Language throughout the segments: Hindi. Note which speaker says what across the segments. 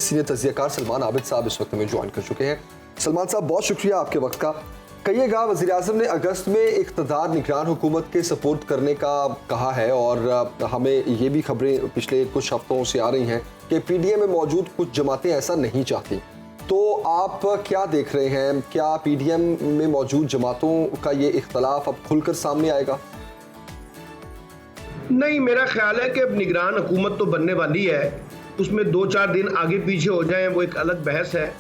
Speaker 1: सीनियर तज्ज़ियाकार सलमान आबिद साहब इस वक्त में ज्वाइन कर चुके हैं। सलमान साहब, बहुत शुक्रिया आपके वक्त का। कहिएगा, वज़ीर-ए-आज़म ने अगस्त में इक़्तिदार निगरान हुकूमत के सपोर्ट करने का कहा है और हमें ये भी खबरें पिछले कुछ हफ्तों से आ रही हैं कि पीडीएम में मौजूद कुछ जमातें ऐसा नहीं चाहती। तो आप क्या देख रहे हैं, क्या पीडीएम में मौजूद जमातों का ये इख्तलाफ अब खुलकर सामने आएगा?
Speaker 2: नहीं, मेरा ख्याल है कि अब निगरान हुकूमत तो बनने वाली है, उसमें 2-4 दिन आगे पीछे हो जाएं वो एक अलग बहस है,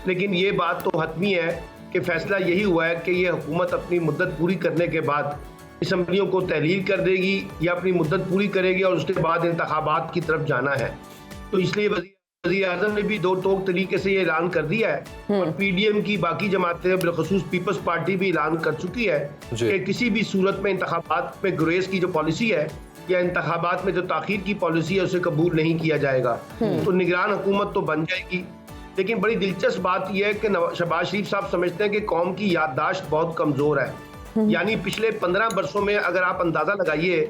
Speaker 2: लेकिन ये बात तो हतमी है कि फैसला यही हुआ है कि ये हुकूमत अपनी मुद्दत पूरी करने के बाद असम्बलियों को तहलील कर देगी या अपनी मुद्दत पूरी करेगी और उसके बाद इंतखाबात की तरफ जाना है। तो इसलिए वज़ीर-ए-आज़म ने भी दो टोक तरीके से ये ऐलान कर दिया है और पीडीएम की बाकी जमातें, बिलखसूस पीपल्स पार्टी भी ऐलान कर चुकी है कि किसी भी सूरत में इंतखाबात में गुरेज की जो पॉलिसी है या इंतखाबात में जो ताखीर की पॉलिसी है उसे कबूल नहीं किया जाएगा। तो निगरान हुकूमत तो बन जाएगी, लेकिन बड़ी दिलचस्प बात यह है कि शहबाज शरीफ साहब समझते हैं कि कौम की याददाश्त बहुत कमजोर है। यानी पिछले 15 बरसों में अगर आप अंदाजा लगाइए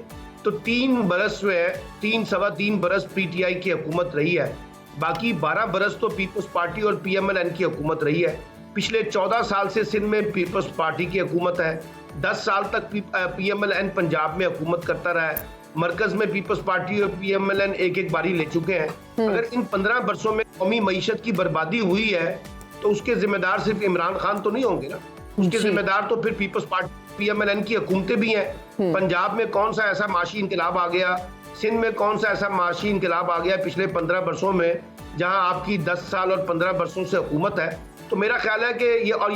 Speaker 2: तो 3 सवा 3 बरस पीटीआई की हुकूमत रही है, बाकी 12 बरस तो पीपल्स पार्टी और पीएमएलएन की हुकूमत रही है। पिछले 14 साल से सिंध में पीपल्स पार्टी की हुकूमत है, 10 साल तक पीएमएलएन पंजाब में हुकूमत करता रहा है, मरकज में पीपल्स पार्टी और पीएमएलएन एक बारी ले चुके हैं। अगर इन 15 बरसों में कौमी मईशत की बर्बादी हुई है तो उसके जिम्मेदार सिर्फ इमरान खान तो नहीं होंगे ना, उसके जिम्मेदार तो फिर पीपल्स पार्टी पीएमएलएन की हुकूमतें भी हैं। पंजाब में कौन सा ऐसा माशी इंकलाब आ गया, सिंध में कौन सा ऐसा माशी इंकलाब आ गया पिछले 15 बरसों में जहां आपकी 10 साल और 15 बरसों से हुकूमत है। तो मेरा ख्याल है कि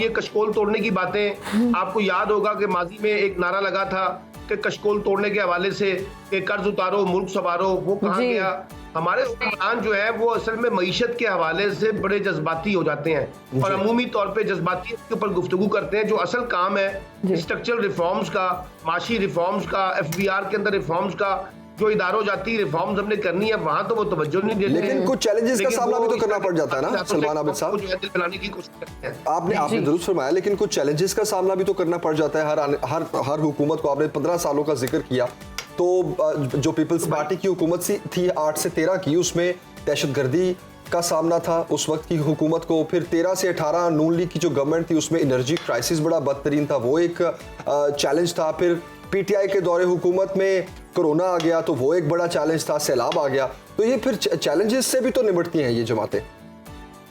Speaker 2: ये कशकोल तोड़ने की बातें, आपको याद होगा कि माजी में एक नारा लगा था कि कशकोल तोड़ने के हवाले से कि कर्ज उतारो मुल्क संवारो, वो कहाँ गया? हमारे हुक्मरान जो है वो असल में मईशत के हवाले से बड़े जज्बाती हो जाते हैं और अमूमी तौर पे जज्बाती के ऊपर गुफ्तगू करते हैं। जो असल काम है स्ट्रक्चरल रिफॉर्म्स का, माशी रिफॉर्म्स का, एफबीआर के अंदर रिफॉर्म्स का, जो इदारों जाती रिफॉर्म्स हमने करनी है वहां तो वो तवज्जो नहीं देते।
Speaker 1: लेकिन कुछ चैलेंजेस का सामना भी तो करना पड़ जाता है ना सलमान आबिद साहब,
Speaker 2: जो है दिल बनाने की कोशिश करते हैं।
Speaker 1: आपने दुरुस्त फरमाया, लेकिन कुछ चैलेंजेस का सामना भी तो करना पड़ जाता है हर हुकूमत को। आपने 15 सालों का जिक्र किया, तो जो पीपल्स पार्टी की हुकूमत थी 8 से 13 की, उसमें दहशतगर्दी का सामना था उस वक्त की हुकूमत को। फिर 13 से 18 नून लीग की जो गवर्नमेंट थी उसमें एनर्जी क्राइसिस बड़ा बदतरीन था, वो एक चैलेंज था। फिर पीटीआई के दौरे हुकूमत में कोरोना आ गया तो वो एक बड़ा चैलेंज था, सैलाब आ गया। तो ये फिर चैलेंजेस से भी तो निपटती हैं ये जमातें।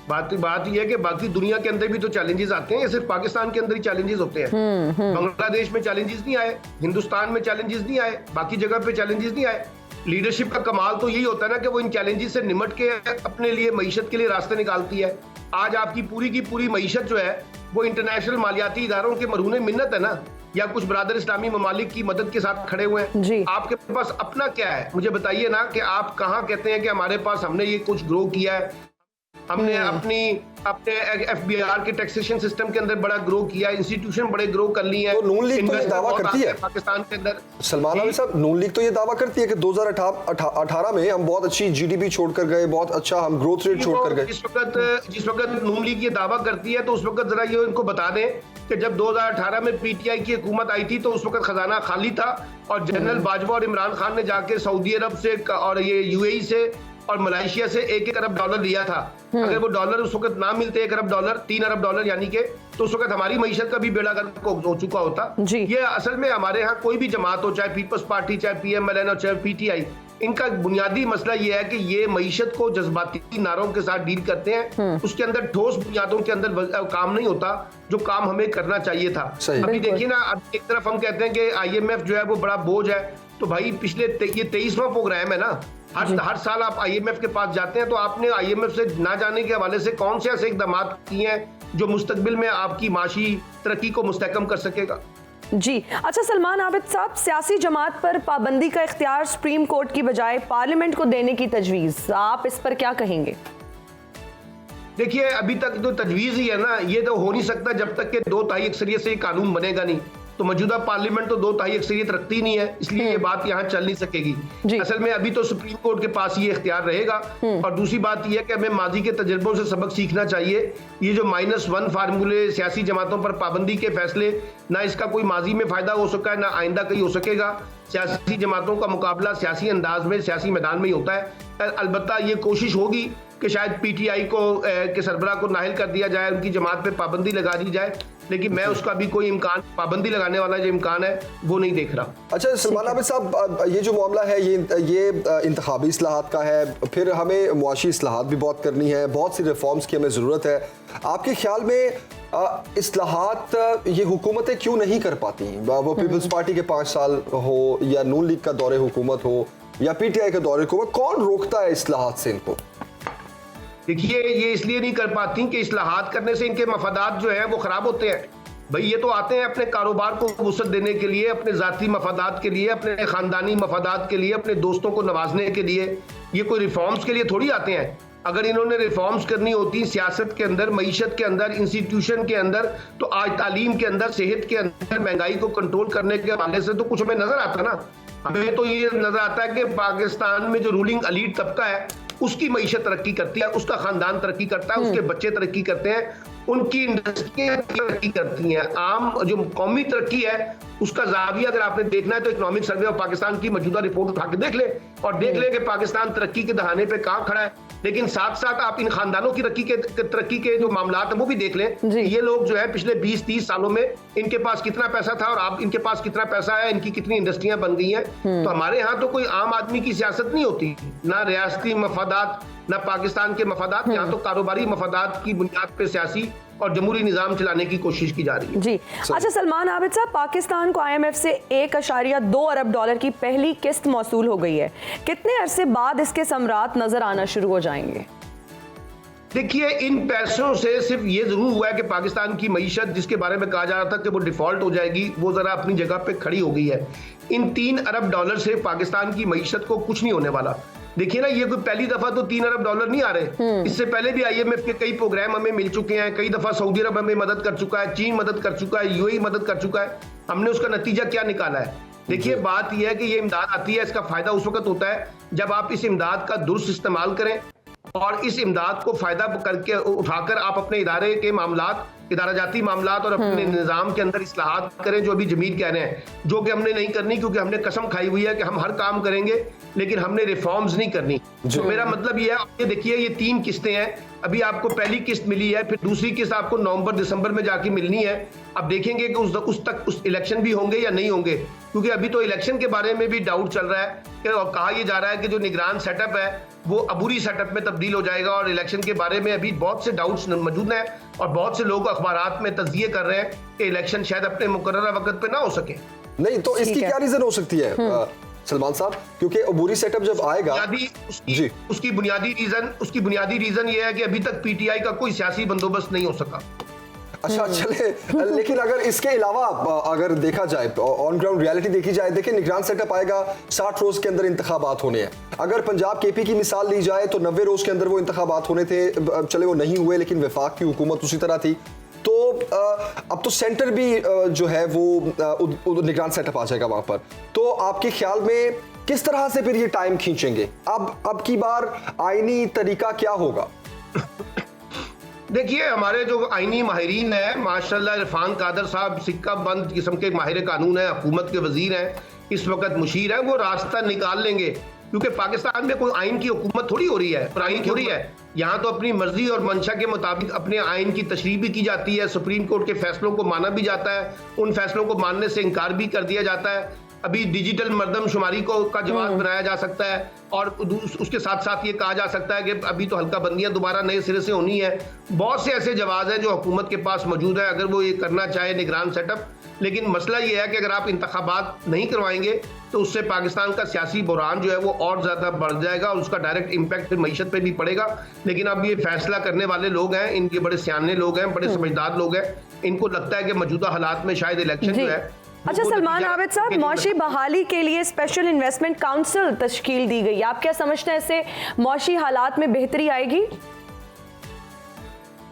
Speaker 2: बात यह है कि बाकी दुनिया के अंदर भी तो चैलेंजेस आते हैं, या सिर्फ पाकिस्तान के अंदर ही चैलेंजेस होते हैं? बांग्लादेश में चैलेंजेस नहीं आए, हिंदुस्तान में चैलेंजेस नहीं आए, बाकी जगह पे चैलेंजेस नहीं आए। लीडरशिप का कमाल तो यही होता है ना कि वो इन चैलेंजेस से निमट के अपने लिए मईशत के लिए रास्ते निकालती है। आज आपकी पूरी की पूरी मईशत जो है वो इंटरनेशनल मालियाती इदारों के मरहूने मिन्नत है ना, या कुछ बरादर इस्लामी ममालिक की मदद के साथ खड़े हुए हैं। आपके पास अपना क्या है? मुझे बताइए ना कि आप कहाँ कहते हैं कि हमारे पास हमने ये कुछ ग्रो किया है, हमने अपने एफबीआर के टैक्सेशन सिस्टम के अंदर बड़ा ग्रो किया, इंस्टीट्यूशन बड़े ग्रो कर लिए हैं।
Speaker 1: तो नून लीग तो ये दावा करती है
Speaker 2: पाकिस्तान के अंदर,
Speaker 1: सलमान आबिद साहब, नून लीग तो ये दावा करती है कि 2018 में हम बहुत अच्छी जीडीपी छोड़कर गए, बहुत अच्छा हम ग्रोथ रेट छोड़कर गए।
Speaker 2: जिस वक्त नून लीग ये दावा करती है तो उस वक्त जरा ये इनको बता दें कि जब 2018 में पीटीआई की हुकूमत आई थी तो उस वक्त खजाना खाली था और जनरल बाजवा और इमरान खान ने जाके सऊदी अरब से और ये यूएई से और मलेशिया से 1-1 अरब डॉलर लिया था। अगर वो डॉलर उस वक्त ना मिलते, 1 अरब डॉलर, 3 अरब डॉलर यानी कि, तो उस वक्त हमारी मईशत का भी बेड़ा गर्क हो चुका होता। ये असल में हमारे यहाँ कोई भी जमात हो, चाहे पीपल्स पार्टी, चाहे पीएमएलएन और चाहे पीटीआई, इनका बुनियादी मसला ये है कि ये मईशत को जज्बाती नारों के साथ डील करते हैं, उसके अंदर ठोस बुनियादों के अंदर काम नहीं होता जो काम हमें करना चाहिए था। अभी देखिए ना, अब एक तरफ हम कहते हैं कि आईएमएफ जो है वो बड़ा बोझ है, तो भाई पिछले ये 23वां प्रोग्राम है ना, हर साल आप आईएमएफ के पास जाते हैं तो आपने आईएमएफ से ना जाने के हवाले से कौन से ऐसे इकदाम किए हैं जो मुस्तकबिल में आपकी माशी तरक्की को मुस्तहकम कर सकेगा?
Speaker 3: जी अच्छा, सलमान आबिद साहब, सियासी जमात पर पाबंदी का इख्तियार सुप्रीम कोर्ट की बजाय पार्लियामेंट को देने की तजवीज़, आप इस पर क्या कहेंगे?
Speaker 2: देखिए, अभी तक जो तजवीज़ ही है ना, ये तो हो नहीं सकता जब तक कि 2/3 अक्सरियत से ये कानून बनेगा नहीं। तो मौजूदा पार्लियामेंट तो 2/3 अक्सरियत रखती नहीं है, इसलिए ये बात यहाँ चल नहीं सकेगी। असल में अभी तो सुप्रीम कोर्ट के पास ये इख्तियार रहेगा। और दूसरी बात यह है कि हमें माजी के तजर्बों से सबक सीखना चाहिए। ये जो -1 फार्मूले, सियासी जमातों पर पाबंदी के फैसले, ना इसका कोई माजी में फायदा हो सका है, ना आइंदा कहीं हो सकेगा। सियासी जमातों का मुकाबला सियासी अंदाज में, सियासी मैदान में ही होता है। अलबत्ता ये कोशिश होगी कि शायद पीटीआई को के सरबराह को नाहिल कर दिया जाए, उनकी जमात पे पाबंदी लगा दी जाए, लेकिन मैं उसका भी कोई इम्कान, पाबंदी लगाने वाला जो इम्कान है वो नहीं देख रहा।
Speaker 1: अच्छा सलमान आबिद साहब, ये जो मामला है ये इंतखाबी इस्लाहात का है, फिर हमें मुआशी इस्लाहात भी बहुत करनी है, बहुत सी रिफॉर्म्स की हमें ज़रूरत है। आपके ख्याल में इस्लाहात ये हुकूमतें क्यों नहीं कर पाती? वो पीपल्स पार्टी के 5 साल हो या नून लीग का दौरे हुकूमत हो या पीटीआई का दौरे हुकूमत, कौन रोकता है इस्लाहात से इनको?
Speaker 2: देखिए, ये इसलिए नहीं कर पाती कि इस्लाहात करने से इनके मफादात जो है वो खराब होते हैं। भाई ये तो आते हैं अपने कारोबार को वुसअत देने के लिए, अपने ज़ाती मफादात के लिए, अपने ख़ानदानी मफादात के लिए, अपने दोस्तों को नवाजने के लिए। ये कोई रिफॉर्म्स के लिए थोड़ी आते हैं। अगर इन्होंने रिफॉर्म्स करनी होती सियासत के अंदर, मईशत के अंदर, इंस्टीट्यूशन के अंदर, तो आज तालीम के अंदर, सेहत के अंदर, महंगाई को कंट्रोल करने के हवाले से तो कुछ हमें नजर आता ना। हमें तो ये नजर आता है कि पाकिस्तान में जो रूलिंग एलीट तबका है उसकी मईशत तरक्की करती है, उसका खानदान तरक्की करता है, उसके बच्चे तरक्की करते हैं, उनकी इंडस्ट्रियां तरक्की करती हैं। आम जो कौमी तरक्की है उसका जाविया अगर आपने देखना है तो इकोनॉमिक सर्वे ऑफ पाकिस्तान की मौजूदा रिपोर्ट उठा के देख ले और देख ले कि पाकिस्तान तरक्की के दहाने पे कहां खड़ा है। लेकिन साथ साथ आप इन खानदानों की तरक्की के जो मामलात हैं वो भी देख लें। ये लोग जो है पिछले 20-30 सालों में इनके पास कितना पैसा था और आप इनके पास कितना पैसा है, इनकी कितनी इंडस्ट्रियां बन गई हैं। तो हमारे यहाँ तो कोई आम आदमी की सियासत नहीं होती, ना रियासती मफादात, ना पाकिस्तान के मफादात। यहाँ तो कारोबारी मफादात की बुनियाद पे सियासी और जमहूरी निजाम चलाने की कोशिश की जा रही है।
Speaker 3: जी अच्छा सलमान आबिद साहब, पाकिस्तान को IMF से $1.2 अरब की पहली किस्त मौसूल हो गई है। कितने अरसे बाद इसके समरात नजर आना शुरू हो जाएंगे?
Speaker 2: देखिए, इन पैसों से सिर्फ ये जरूर हुआ है कि पाकिस्तान की मईशत जिसके बारे में कहा जा रहा था कि वो डिफॉल्ट हो जाएगी, वो जरा अपनी जगह पे खड़ी हो गई है। इन $3 अरब से पाकिस्तान की मईशत को कुछ नहीं होने वाला। देखिए ना, ये कोई पहली दफा तो $3 अरब नहीं आ रहे। इससे पहले भी IMF के कई प्रोग्राम हमें मिल चुके हैं, कई दफा सऊदी अरब हमें मदद कर चुका है, चीन मदद कर चुका है, UAE मदद कर चुका है। हमने उसका नतीजा क्या निकाला है? देखिए, बात यह है कि ये इमदाद आती है, इसका फायदा उस वक्त होता है जब आप इस इमदाद का दुरुस्त इस्तेमाल करें और इस इमदाद को फायदा करके उठाकर आप अपने इदारे के मामलात, इदाराजाती मामलात और अपने निजाम के अंदर इस्लाहात करें, जो अभी जमील कह रहे हैं, जो कि हमने नहीं करनी, क्योंकि हमने कसम खाई हुई है कि हम हर काम करेंगे लेकिन हमने रिफॉर्म्स नहीं करनी। तो मेरा मतलब ये है, ये देखिए, ये 3 किस्तें हैं। अभी आपको पहली किस्त मिली है, फिर दूसरी किस्त आपको नवंबर-दिसंबर में जाके मिलनी है। अब देखेंगे कि उस इलेक्शन भी होंगे या नहीं होंगे, क्योंकि अभी तो इलेक्शन के बारे में भी डाउट चल रहा है कि कहा यह जा रहा है कि जो निगरान सेटअप है वो अबूरी सेटअप में तब्दील हो जाएगा और इलेक्शन के बारे में अभी बहुत से डाउट्स मौजूद हैं और बहुत से लोग अखबारात में तज्जिए कर रहे हैं कि इलेक्शन शायद अपने मुकर्ररा वक्त पे ना हो सके।
Speaker 1: नहीं तो इसकी क्या रीजन हो सकती है सलमान साहब? क्योंकि अबूरी सेटअप जब आएगा,
Speaker 2: उसकी बुनियादी रीजन ये है कि अभी तक पीटीआई का कोई सियासी बंदोबस्त नहीं हो सका।
Speaker 1: अच्छा चले, लेकिन अगर इसके अलावा अगर देखा जाए, ऑन ग्राउंड रियलिटी देखी जाए, देखिए निगरान सेटअप आएगा, 60 रोज के अंदर इंतखाबात होने हैं। अगर पंजाब KP की मिसाल ली जाए तो 90 रोज के अंदर वो इंतखाबात होने थे, चले वो नहीं हुए, लेकिन वफाक की हुकूमत उसी तरह थी। तो अब तो सेंटर भी जो है वो निगरान सेटअप आ जाएगा वहां पर। तो आपके ख्याल में किस तरह से फिर ये टाइम खींचेंगे? अब की बार आईनी तरीका क्या होगा?
Speaker 2: देखिए, हमारे जो आईनी माहिरीन है, माशाल्लाह इरफान कादर साहब सिक्का बंद किस्म के माहिर कानून है, हुकूमत के वजीर हैं, इस वक्त मुशीर है, वो रास्ता निकाल लेंगे। क्योंकि पाकिस्तान में कोई आइन की हुकूमत थोड़ी हो रही है, और आइन थोड़ी है। यहाँ तो अपनी मर्जी और मंशा के मुताबिक अपने आइन की तशरीह भी की जाती है, सुप्रीम कोर्ट के फैसलों को माना भी जाता है, उन फैसलों को मानने से इनकार भी कर दिया जाता है। अभी डिजिटल मर्दमशुमारी का जवाब बनाया जा सकता है और उसके साथ साथ ये कहा जा सकता है कि अभी तो हल्का बंदियां दोबारा नए सिरे से होनी है। बहुत से ऐसे जवाब हैं जो हुकूमत के पास मौजूद है अगर वो ये करना चाहे निगरान सेटअप। लेकिन मसला ये है कि अगर आप इंतखाबात नहीं करवाएंगे तो उससे पाकिस्तान का सियासी बुरान जो है वो और ज़्यादा बढ़ जाएगा और उसका डायरेक्ट इम्पैक्ट फिर मईशत पे भी पड़ेगा। लेकिन अब ये फैसला करने वाले लोग हैं, इनके बड़े सियाने लोग हैं, बड़े समझदार लोग हैं, इनको लगता है कि मौजूदा हालात में शायद इलेक्शन जो है।
Speaker 3: अच्छा सलमान आबिद साहब, मौशी बहाली के लिए स्पेशल इन्वेस्टमेंट काउंसिल तश्कील दी गई, आप क्या समझते हैं इससे मौशी हालात में बेहतरी आएगी?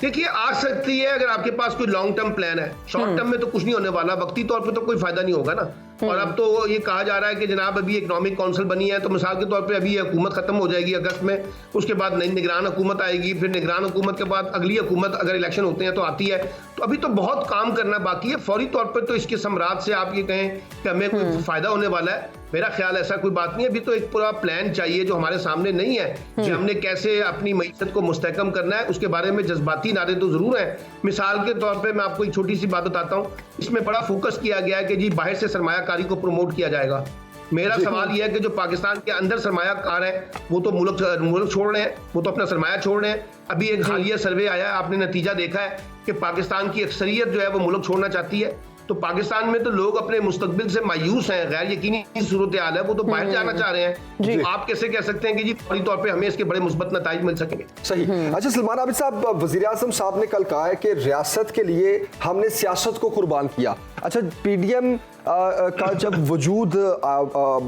Speaker 2: देखिए, आ सकती है अगर आपके पास कोई लॉन्ग टर्म प्लान है। शॉर्ट टर्म में तो कुछ नहीं होने वाला, वक्ती तौर पे तो कोई फायदा नहीं होगा ना। और अब तो ये कहा जा रहा है कि जनाब अभी इकोनॉमिक काउंसिल बनी है, तो मिसाल के तौर पे अभी ये हुकूमत खत्म हो जाएगी अगस्त में, उसके बाद नई निगरान हुकूमत आएगी, फिर निगरान हुकूमत के बाद अगली हुकूमत अगर इलेक्शन होते हैं तो आती है, तो अभी तो बहुत काम करना बाकी है। फौरी तौर पर तो इसके सम्राट से आप ये कहें कि हमें कोई फायदा होने वाला है, मेरा ख्याल ऐसा कोई बात नहीं है। अभी तो एक पूरा प्लान चाहिए जो हमारे सामने नहीं है कि हमने कैसे अपनी मईशत को मुस्तहकम करना है। उसके बारे में जज्बाती नारे तो जरूर हैं। मिसाल के तौर पे मैं आपको एक छोटी सी बात बताता हूँ, इसमें बड़ा फोकस किया गया है कि जी बाहर से सरमायाकारी को प्रमोट किया जाएगा। मेरा सवाल यह है कि जो पाकिस्तान के अंदर सरमायाकार है वो तो मुल्क छोड़ रहे हैं, वो तो अपना सरमाया छोड़ रहे हैं। अभी एक हालिया सर्वे आया है, आपने नतीजा देखा है कि पाकिस्तान की अक्सरियत जो है वो मुल्क छोड़ना चाहती है। तो पाकिस्तान में तो लोग अपने मुस्तकबिल से मायूस हैं, गैर यकीनी सूरत हाल है, वो तो बाहर जाना चाह रहे हैं। तो आप कैसे कह सकते हैं कि जी फौरी तौर पे हमें इसके बड़े मुस्बत नताइज मिल सकेंगे?
Speaker 1: सही। अच्छा सलमान आबिद साहब, वजीर आज़म साहब ने कल कहा है कि रियासत के लिए हमने सियासत को कुर्बान किया। अच्छा, पीडीएम का जब वजूद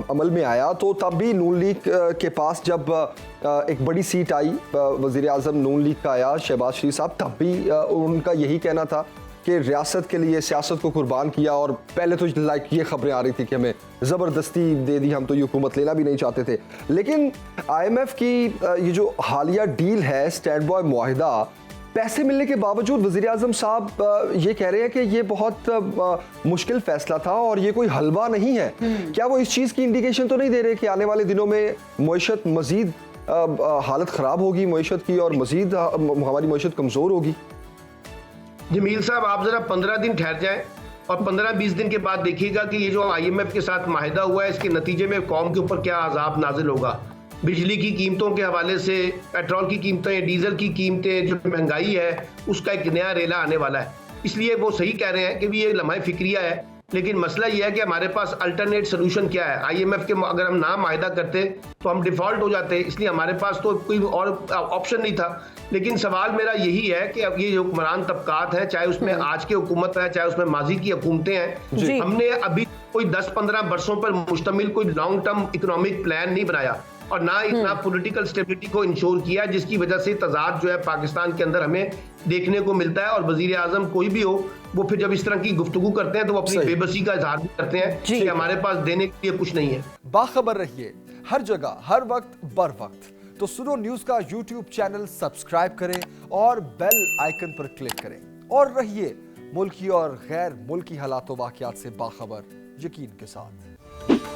Speaker 1: अमल में आया तो तब भी नून लीग के पास जब एक बड़ी सीट आई, वजीर आज़म नून लीग का आया शहबाज शरीफ साहब, तब भी उनका यही कहना था कि रियासत के लिए सियासत को कुर्बान किया। और पहले तो लाइक ये खबरें आ रही थी कि हमें ज़बरदस्ती दे दी, हम तो ये हुकूमत लेना भी नहीं चाहते थे। लेकिन IMF की ये जो हालिया डील है, स्टैंड बाय मुआहिदा, पैसे मिलने के बावजूद वज़ीर आज़म साहब ये कह रहे हैं कि ये बहुत मुश्किल फैसला था और ये कोई हलवा नहीं है। क्या वो इस चीज़ की इंडिकेशन तो नहीं दे रहे कि आने वाले दिनों में मईशत मज़ीद हालत ख़राब होगी मईशत की और मज़ीद हमारी मईशत कमज़ोर होगी?
Speaker 2: जमील साहब, आप जरा 15 दिन ठहर जाएं और 15-20 दिन के बाद देखिएगा कि ये जो IMF के साथ माहिदा हुआ है इसके नतीजे में कौम के ऊपर क्या अजाब नाजिल होगा। बिजली की कीमतों के हवाले से, पेट्रोल की कीमतें, डीजल की कीमतें, जो महंगाई है उसका एक नया रेला आने वाला है। इसलिए वो सही कह रहे हैं कि भी ये लम्हा फिक्रिया है, लेकिन मसला ये है कि हमारे पास अल्टरनेट सोल्यूशन क्या है। IMF के अगर हम ना माहिदा करते तो हम डिफॉल्ट हो जाते, इसलिए हमारे पास तो कोई और ऑप्शन नहीं था। लेकिन सवाल मेरा यही है कि अब ये जो हुक्मरान तबकात हैं, चाहे उसमें आज की हुकूमत है चाहे उसमें माजी की हुकूमतें हैं, हमने अभी कोई 10-15 वर्षों पर मुश्तमिल कोई लॉन्ग टर्म इकोनॉमिक प्लान नहीं बनाया और ना इतना पॉलिटिकल स्टेबिलिटी को इंश्योर किया, जिसकी वजह से तजाद जो है पाकिस्तान के अंदर हमें देखने को मिलता है। और वजीर आजम कोई भी हो, वो फिर जब इस तरह की गुफ्तगू करते हैं तो वो अपनी बेबसी का इजहार भी करते हैं कि हमारे पास देने के लिए कुछ नहीं है।
Speaker 4: बाखबर रहिए हर जगह, हर वक्त, बर वक्त। तो सुनो न्यूज का YouTube चैनल सब्सक्राइब करें और बेल आइकन पर क्लिक करें और रहिए मुल्की और गैर मुल्की हालात व वाक़यात से बाखबर, यकीन के साथ।